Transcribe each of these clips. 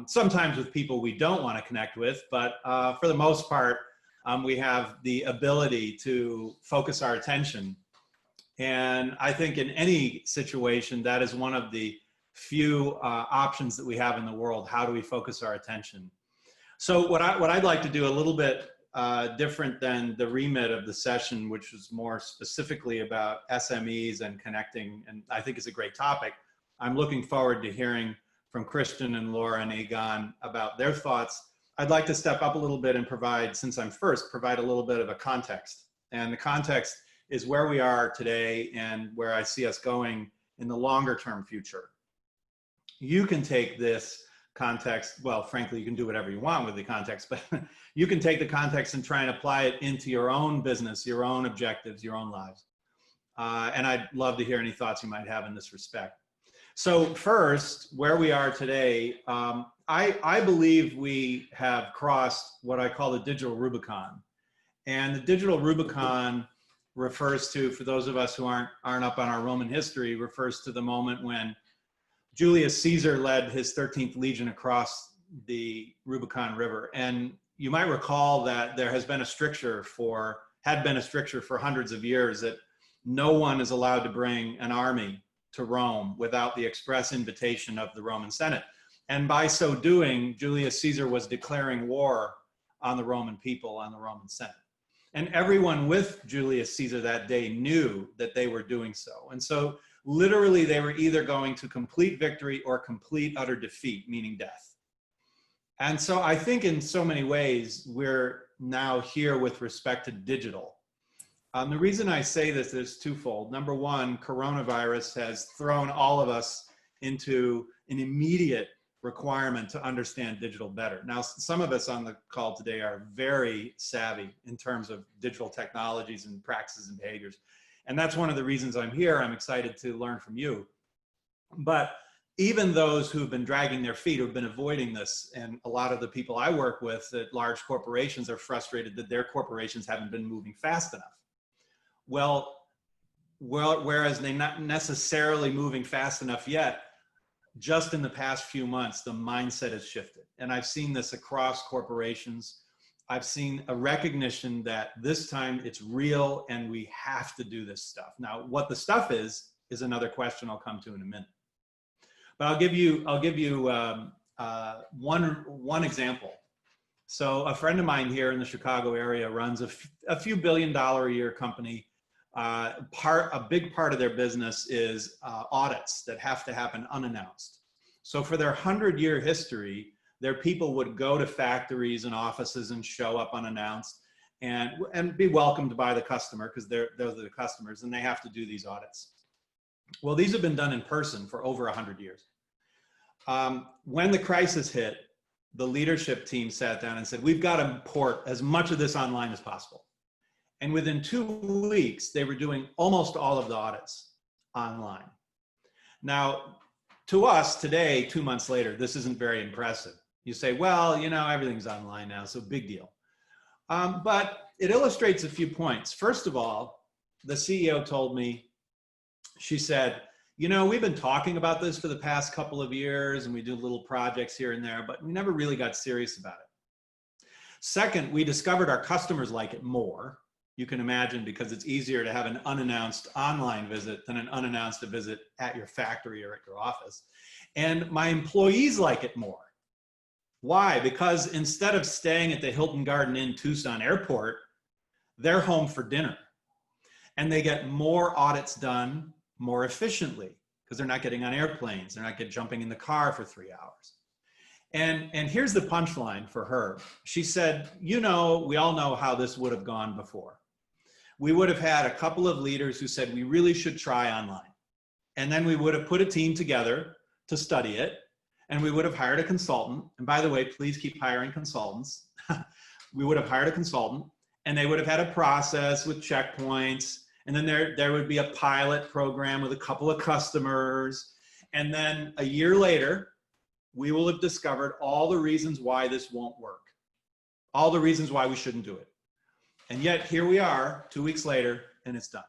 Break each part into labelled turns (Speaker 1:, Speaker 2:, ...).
Speaker 1: sometimes with people we don't want to connect with, but for the most part, we have the ability to focus our attention. And I think in any situation, that is one of the few options that we have in the world. How do we focus our attention? So what I'd like to do a little bit different than the remit of the session, which was more specifically about SMEs and connecting, and I think it's a great topic. I'm looking forward to hearing from Christian and Laura and Egon about their thoughts. I'd like to step up a little bit and provide, since I'm first, provide a little bit of a context. And the context is where we are today and where I see us going in the longer term future. You can take this context, well, frankly, you can do whatever you want with the context, but you can take the context and try and apply it into your own business, your own objectives, your own lives. And I'd love to hear any thoughts you might have in this respect. So first, where we are today, I believe we have crossed what I call the digital Rubicon. And the digital Rubicon refers to, for those of us who aren't up on our Roman history, refers to the moment when Julius Caesar led his 13th Legion across the Rubicon River. And you might recall that there had been a stricture for hundreds of years that no one is allowed to bring an army to Rome without the express invitation of the Roman Senate. And by so doing, Julius Caesar was declaring war on the Roman people, on the Roman Senate. And everyone with Julius Caesar that day knew that they were doing so. And so literally they were either going to complete victory or complete utter defeat, meaning death. And so I think in so many ways, we're now here with respect to digital. The reason I say this is twofold. Number one, coronavirus has thrown all of us into an immediate requirement to understand digital better. Now, some of us on the call today are very savvy in terms of digital technologies and practices and behaviors. And that's one of the reasons I'm here. I'm excited to learn from you. But even those who've been dragging their feet, who've been avoiding this, and a lot of the people I work with at large corporations are frustrated that their corporations haven't been moving fast enough. Well, whereas they're not necessarily moving fast enough yet, just in the past few months, the mindset has shifted. And I've seen this across corporations. I've seen a recognition that this time it's real and we have to do this stuff. Now, what the stuff is another question I'll come to in a minute. But I'll give you one example. So a friend of mine here in the Chicago area runs a few $billion-a year company. A big part of their business is audits that have to happen unannounced. So for their 100-year history, their people would go to factories and offices and show up unannounced and be welcomed by the customer, because those are the customers, and they have to do these audits. Well, these have been done in person for over 100 years. When the crisis hit, the leadership team sat down and said, we've got to port as much of this online as possible. And within 2 weeks, they were doing almost all of the audits online. Now, to us today, 2 months later, this isn't very impressive. You say, well, you know, everything's online now, so big deal. But it illustrates a few points. First of all, the CEO told me, she said, you know, we've been talking about this for the past couple of years, and we do little projects here and there, but we never really got serious about it. Second, we discovered our customers like it more. You can imagine, because it's easier to have an unannounced online visit than an unannounced visit at your factory or at your office. And my employees like it more. Why? Because instead of staying at the Hilton Garden Inn Tucson Airport, they're home for dinner. And they get more audits done more efficiently, because they're not getting on airplanes. They're not jumping in the car for 3 hours. And here's the punchline for her. She said, you know, we all know how this would have gone before. We would have had a couple of leaders who said we really should try online. And then we would have put a team together to study it. And we would have hired a consultant. And by the way, please keep hiring consultants. We would have hired a consultant, and they would have had a process with checkpoints. And then there would be a pilot program with a couple of customers. And then a year later, we will have discovered all the reasons why this won't work, all the reasons why we shouldn't do it. And yet here we are 2 weeks later, and it's done.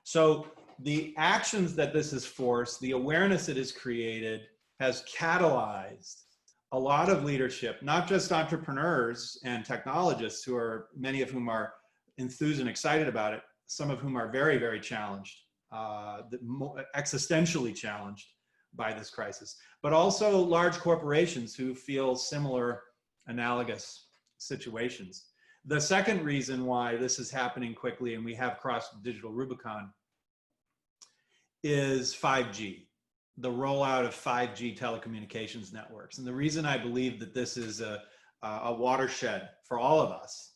Speaker 1: So the actions that this has forced, the awareness it has created, has catalyzed a lot of leadership, not just entrepreneurs and technologists many of whom are enthused and excited about it, some of whom are very, very challenged, existentially challenged by this crisis, but also large corporations who feel similar analogous situations. The second reason why this is happening quickly and we have crossed the digital Rubicon is 5G, the rollout of 5G telecommunications networks. And the reason I believe that this is a watershed for all of us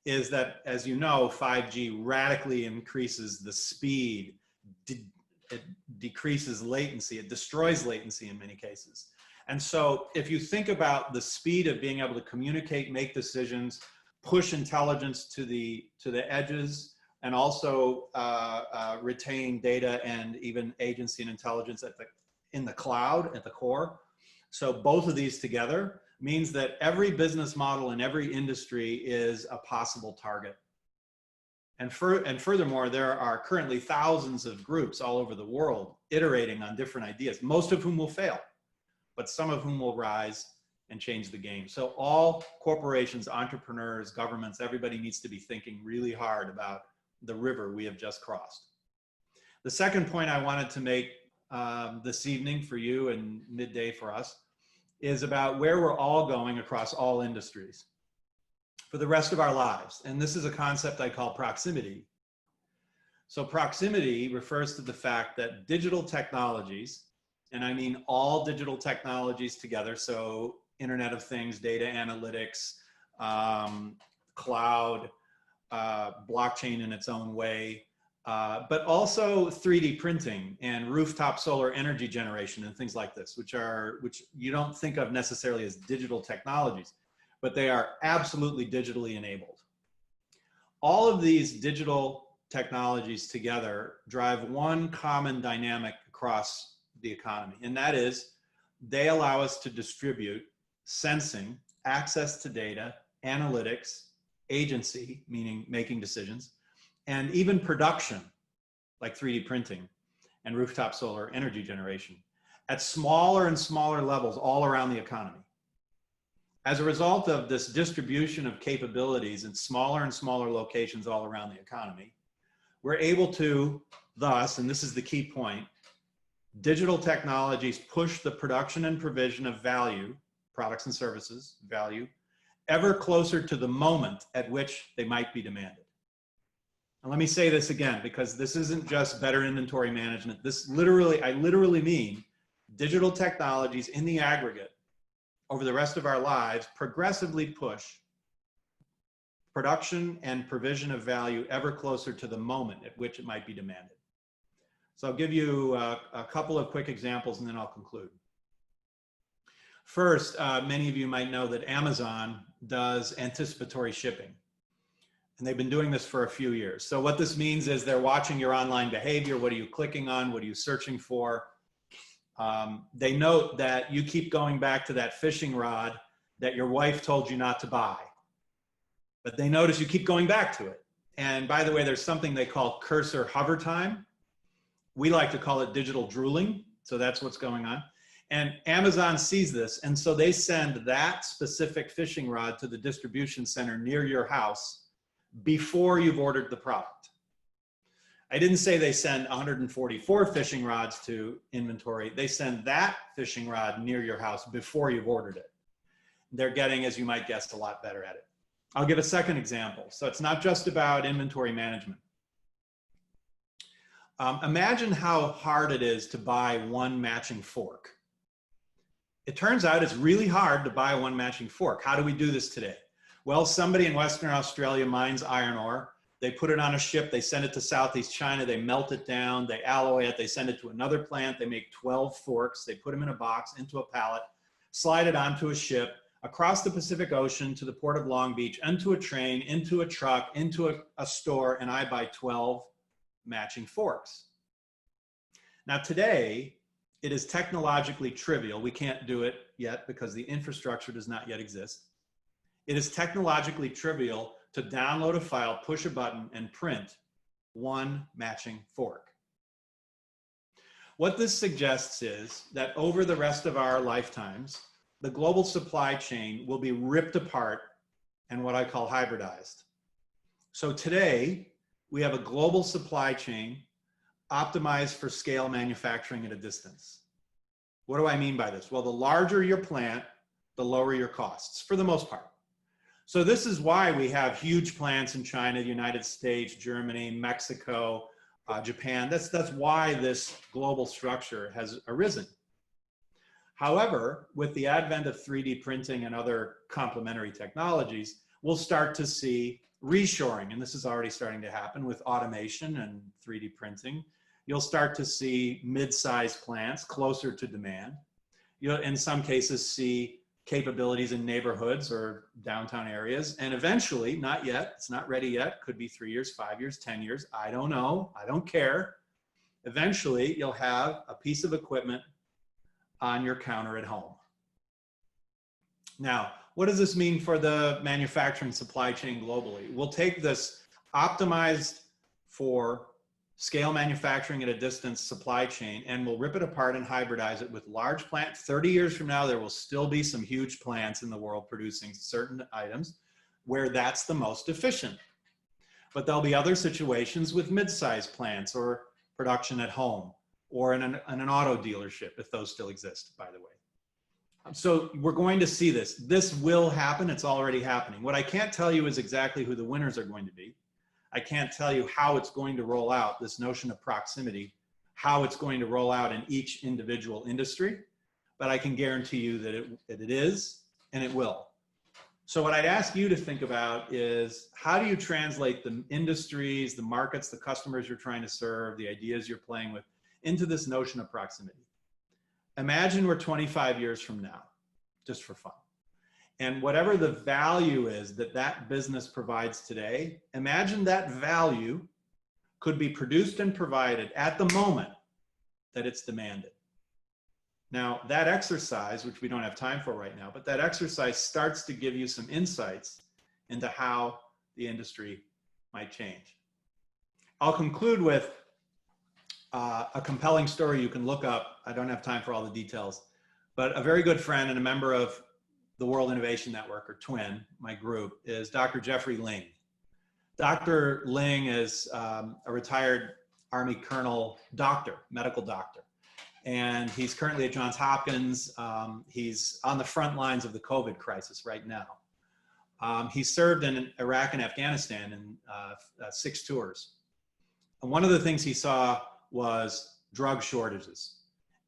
Speaker 1: is that, as you know, 5G radically increases the speed, it decreases latency, it destroys latency in many cases. And so if you think about the speed of being able to communicate, make decisions, push intelligence to the edges, and also retain data and even agency and intelligence in the cloud at the core. So both of these together means that every business model in every industry is a possible target. And furthermore, there are currently thousands of groups all over the world iterating on different ideas, most of whom will fail, but some of whom will rise and change the game. So all corporations, entrepreneurs, governments, everybody needs to be thinking really hard about the river we have just crossed. The second point I wanted to make this evening for you and midday for us is about where we're all going across all industries for the rest of our lives. And this is a concept I call proximity. So proximity refers to the fact that digital technologies, and I mean all digital technologies together, so Internet of Things, data analytics, cloud, blockchain in its own way, but also 3D printing and rooftop solar energy generation and things like this, which you don't think of necessarily as digital technologies, but they are absolutely digitally enabled. All of these digital technologies together drive one common dynamic across the economy, and that is they allow us to distribute sensing, access to data, analytics, agency, meaning making decisions, and even production, like 3D printing and rooftop solar energy generation, at smaller and smaller levels all around the economy. As a result of this distribution of capabilities in smaller and smaller locations all around the economy, we're able to thus, and this is the key point, digital technologies push the production and provision of value, products and services, value, ever closer to the moment at which they might be demanded. And let me say this again, because this isn't just better inventory management. This I literally mean digital technologies in the aggregate over the rest of our lives progressively push production and provision of value ever closer to the moment at which it might be demanded. So I'll give you a couple of quick examples and then I'll conclude. First, many of you might know that Amazon does anticipatory shipping. And they've been doing this for a few years. So what this means is they're watching your online behavior. What are you clicking on? What are you searching for? They note that you keep going back to that fishing rod that your wife told you not to buy. But they notice you keep going back to it. And by the way, there's something they call cursor hover time. We like to call it digital drooling. So that's what's going on. And Amazon sees this. And so they send that specific fishing rod to the distribution center near your house before you've ordered the product. I didn't say they send 144 fishing rods to inventory. They send that fishing rod near your house before you've ordered it. They're getting, as you might guess, a lot better at it. I'll give a second example. So it's not just about inventory management. Imagine how hard it is to buy one matching fork. It turns out it's really hard to buy one matching fork. How do we do this today? Well, somebody in Western Australia mines iron ore. They put it on a ship. They send it to Southeast China. They melt it down. They alloy it. They send it to another plant. They make 12 forks. They put them in a box into a pallet, slide it onto a ship, across the Pacific Ocean to the port of Long Beach, onto a train, into a truck, into a store, and I buy 12 matching forks. Now today, it is technologically trivial. We can't do it yet because the infrastructure does not yet exist. It is technologically trivial to download a file, push a button, and print one matching fork. What this suggests is that over the rest of our lifetimes, the global supply chain will be ripped apart and what I call hybridized. So today, we have a global supply chain optimized for scale manufacturing at a distance. What do I mean by this? Well, the larger your plant, the lower your costs, for the most part. So this is why we have huge plants in China, the United States, Germany, Mexico, Japan. That's why this global structure has arisen. However, with the advent of 3D printing and other complementary technologies, we'll start to see reshoring, and this is already starting to happen with automation and 3D printing. You'll start to see mid-sized plants closer to demand. You'll, in some cases, see capabilities in neighborhoods or downtown areas. And eventually, not yet, it's not ready yet, could be 3 years, 5 years, 10 years, I don't know, I don't care. Eventually, you'll have a piece of equipment on your counter at home. Now, what does this mean for the manufacturing supply chain globally? We'll take this optimized for scale manufacturing at a distance supply chain, and we'll rip it apart and hybridize it with large plant. 30 years from now, there will still be some huge plants in the world producing certain items where that's the most efficient. But there'll be other situations with mid-sized plants or production at home or in an auto dealership, if those still exist, by the way. So we're going to see this. This will happen. It's already happening. What I can't tell you is exactly who the winners are going to be. I can't tell you how it's going to roll out, this notion of proximity, how it's going to roll out in each individual industry, but I can guarantee you that it is and it will. So what I'd ask you to think about is, how do you translate the industries, the markets, the customers you're trying to serve, the ideas you're playing with, into this notion of proximity? Imagine we're 25 years from now, just for fun. And whatever the value is that that business provides today, imagine that value could be produced and provided at the moment that it's demanded. Now, that exercise, which we don't have time for right now, but that exercise starts to give you some insights into how the industry might change. I'll conclude with a compelling story you can look up. I don't have time for all the details, but a very good friend and a member of the World Innovation Network, or TWIN, my group, is Dr. Jeffrey Ling. Dr. Ling is a retired Army colonel doctor, medical doctor. And he's currently at Johns Hopkins. He's on the front lines of the COVID crisis right now. He served in Iraq and Afghanistan in 6 tours. And one of the things he saw was drug shortages.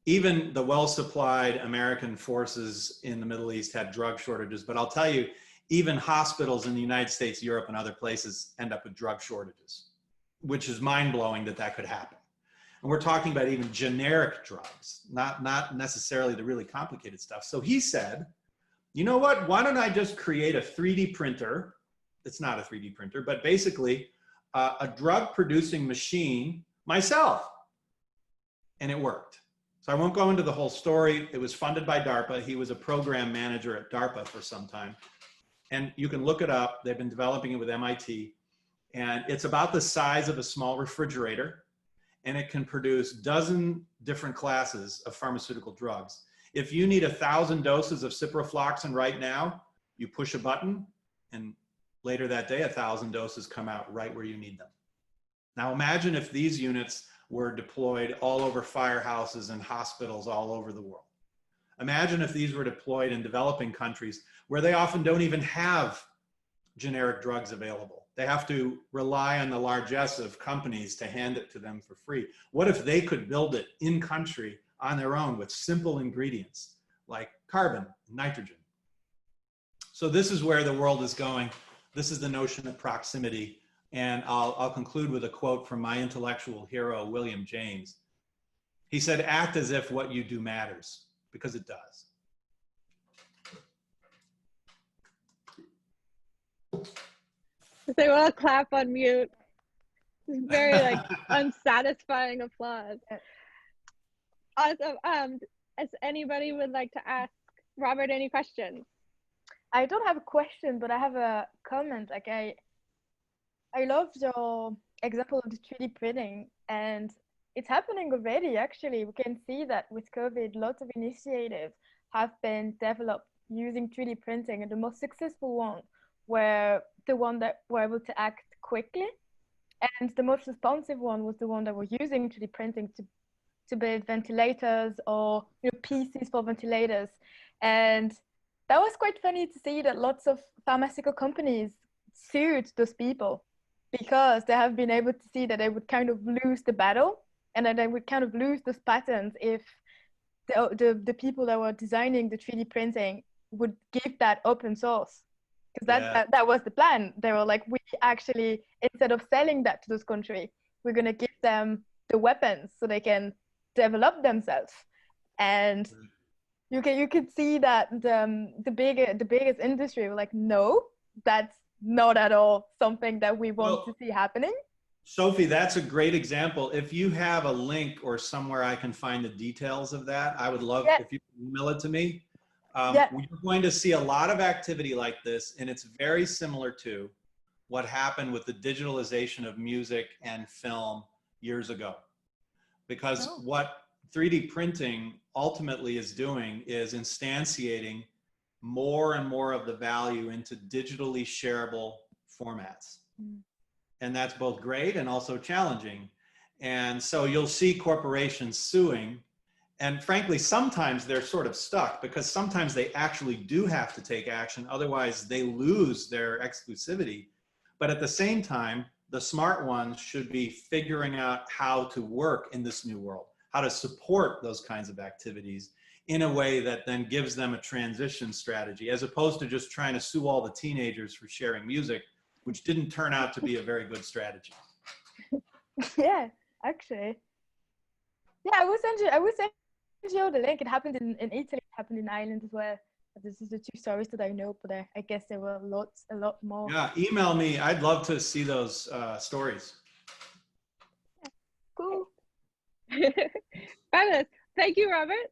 Speaker 1: Even the well-supplied American forces in the Middle East had drug shortages, but I'll tell you, even hospitals in the United States, Europe, and other places end up with drug shortages, which is mind-blowing that that could happen. And we're talking about even generic drugs, not necessarily the really complicated stuff. So he said, you know what, why don't I just create a 3D printer? It's not a 3D printer, but basically a drug-producing machine myself. And it worked. So I won't go into the whole story. It was funded by DARPA. He was a program manager at DARPA for some time. And you can look it up. They've been developing it with MIT. And it's about the size of a small refrigerator. And it can produce a dozen different classes of pharmaceutical drugs. If you need 1,000 doses of ciprofloxacin right now, you push a button, and later that day, 1,000 doses come out right where you need them. Now imagine if these units were deployed all over firehouses and hospitals all over the world. Imagine if these were deployed in developing countries where they often don't even have generic drugs available. They have to rely on the largesse of companies to hand it to them for free. What if they could build it in country on their own with simple ingredients like carbon, nitrogen? So this is where the world is going. This is the notion of proximity. And I'll conclude with a quote from my intellectual hero, William James. He said, act as if what you do matters, because it does.
Speaker 2: They will clap on mute. It's very unsatisfying applause. Awesome. As anybody would like to ask Robert any questions?
Speaker 3: I don't have a question, but I have a comment. Like I love your example of the 3D printing, and it's happening already. Actually, we can see that with COVID, lots of initiatives have been developed using 3D printing, and the most successful one were the one that were able to act quickly, and the most responsive one was the one that were using 3D printing to build ventilators or pieces for ventilators. And that was quite funny to see that lots of pharmaceutical companies sued those people because they have been able to see that they would kind of lose the battle, and that they would kind of lose those patents if the people that were designing the 3D printing would give that open source. Because that was the plan. They were like, we actually, instead of selling that to this country, we're going to give them the weapons so they can develop themselves. And you could see that the biggest industry were like, no, that's not at all something that we want to see happening.
Speaker 1: Sophie, that's a great example. If you have a link or somewhere I can find the details of that, I would love if you email it to me. You're going to see a lot of activity like this, and it's very similar to what happened with the digitalization of music and film years ago. Because what 3D printing ultimately is doing is instantiating more and more of the value into digitally shareable formats. And that's both great and also challenging. And so you'll see corporations suing. And frankly, sometimes they're sort of stuck because sometimes they actually do have to take action. Otherwise, they lose their exclusivity. But at the same time, the smart ones should be figuring out how to work in this new world, how to support those kinds of activities in a way that then gives them a transition strategy, as opposed to just trying to sue all the teenagers for sharing music, which didn't turn out to be a very good strategy.
Speaker 3: Yeah, actually. Yeah, I will send you the link. It happened in Italy, it happened in Ireland as well. This is the two stories that I know, but I guess there were a lot more.
Speaker 1: Yeah, email me. I'd love to see those stories.
Speaker 3: Cool.
Speaker 2: Fabulous. Thank you, Robert.